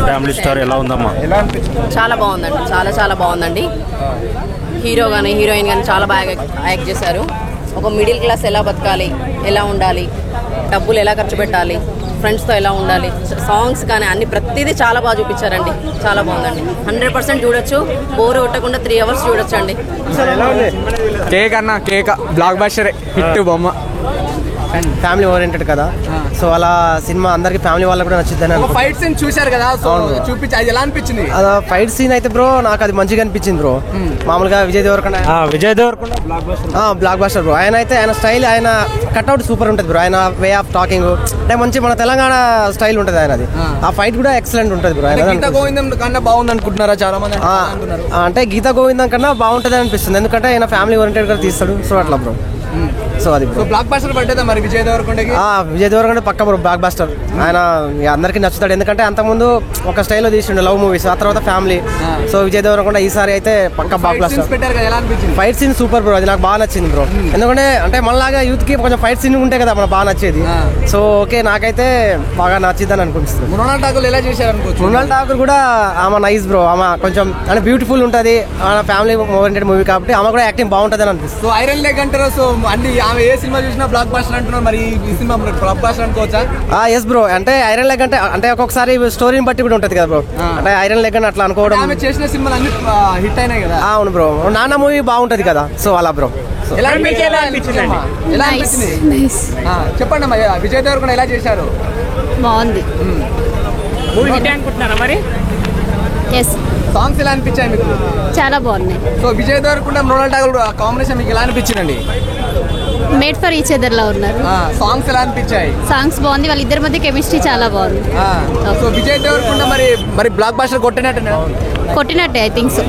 Family star ఎలా ఉందమ్మా? చాలా బాగుందండి, చాలా చాలా బాగుందండి. హీరో కానీ హీరోయిన్ కానీ చాలా బాగా యాక్ట్ చేశారు. ఒక మిడిల్ క్లాస్ ఎలా బతకాలి, ఎలా ఉండాలి, డబ్బులు ఎలా ఖర్చు పెట్టాలి, ఫ్రెండ్స్తో ఎలా ఉండాలి, సాంగ్స్ కానీ అన్ని ప్రతిదీ చాలా బాగా చూపించారండి. చాలా బాగుందండి. 100% చూడొచ్చు. బోర్ కొట్టకుండా 3 hours చూడొచ్చు అండి. కేక్ అన్న కేక్ బ్లాక్ బస్టర్ హిట్ బొమ్మ. ఫ్యామిలీ ఓరియంటెడ్ కదా, సో అలా సినిమా అందరికి ఫ్యామిలీ వాళ్ళకి కూడా నచ్చుద్దని. ఫైట్ సీన్ చూశారు కదా, సో చూపించి అది ఎలా అనిపించింది? ఫైట్ సీన్ అయితే బ్రో నాకు అది మంచిగా అనిపించింది బ్రో. మామూలుగా Vijay Devarakonda blockbuster bro. ఆయన స్టైల్, ఆయన కట్అవుట్ సూపర్ ఉంటుంది బ్రో. ఆయన వే ఆఫ్ టాకింగ్ అంటే మంచి మన తెలంగాణ స్టైల్ ఉంటుంది ఆయనది. ఆ ఫైట్ కూడా ఎక్సలెంట్ ఉంటుంది బ్రో. గీతా గోవిందం కన్నా బాగుంది అనుకుంటున్నారా చాలా మంది? అంటే గీతా గోవిందం కన్నా బాగుంటుంది అనిపిస్తుంది, ఎందుకంటే ఆయన ఫ్యామిలీ ఓరియంటెడ్ గా తీస్తాడు. సో అట్లా బ్రో. సో అది బ్లాక్ బస్టర్ పడ్డదా మరి విజయ్ దేవరకొండకి? విజయ్ దేవరకొండ పక్క బ్రో బ్లాక్ బస్టర్. ఆయన అందరికి నచ్చుతాడు, ఎందుకంటే అంతకుముందు ఒక స్టైల్లో తీసిండు లవ్ మూవీస్, ఆ తర్వాత ఫ్యామిలీ. సో విజయ్ దేవరకొండ ఈసారి అయితే పక్క blockbuster. Fight scene super bro, అది నాకు బాగా నచ్చింది బ్రో. ఎందుకంటే అంటే మనలాగా యూత్ కి కొంచెం ఫైట్ సీన్ ఉంటే కదా మనకు బాగా నచ్చేది. సో ఓకే, నాకైతే బాగా నచ్చిందని అనుకుంటున్నాను. మృణాల్ ఠాకూర్ ఎలా చేశారు అనుకోవచ్చు? మృణాల్ ఠాకూర్ కూడా ఆమె నైస్ బ్రో. ఆమె కొంచెం అంటే బ్యూటిఫుల్ ఉంటుంది, ఆమె ఫ్యామిలీ ఓరియంటెడ్ మూవీ కాబట్టి ఆమె కూడా యాక్టింగ్ బాగుంటుంది అని అనిపిస్తుంది. సో ఐరన్ లెగ్ అంటారు, సో అన్ని ఆమె ఏ సినిమా చూసినా బ్లాక్ బస్టర్ అంటున్నారు, మరి ఈ సినిమా బ్లాక్ బస్టర్ అనుకోవచ్చా? Yes bro. అంటే ఐరన్ లెగ్ అంటే ఒక్కొక్కసారి స్టోరీని బట్టి కూడా ఉంటుంది కదా బ్రో. అంటే ఐరన్ లెగ్ అని అట్లా అనుకోవడం. ఆమె చేసిన సినిమాలు అన్ని హిట్ అయినాయి కదా. అవును బ్రో, నాన్న మూవీ బాగుంటుంది కదా, సో అలా బ్రో. ఎలా అనిపించింది? చెప్పండి అమ్మా, విజయ్ దేవరకొండ ఎలా చేశారు? బాగుంది. మరి సాంగ్స్ ఎలా అనిపించాయి మీకు? చాలా బాగున్నాయి. సో విజయ్ దేవరకొండ మృణాల్ ఠాకూర్ కాంబినేషన్ మీకు ఎలా అనిపించిందండి? మేడ్ ఫర్ ఈచ్ అదర్ లా ఉన్నారు. సాంగ్స్ ఎలా అనిపించాయి? సాంగ్స్ బాగుంది, వాళ్ళిద్దరి మధ్య కెమిస్ట్రీ చాలా బాగుంది. సో విజయ్ దేవరకొండ మరి బ్లాక్ బస్టర్ కొట్టినట్టు కొట్టినట్టే ఐ థింక్ సో.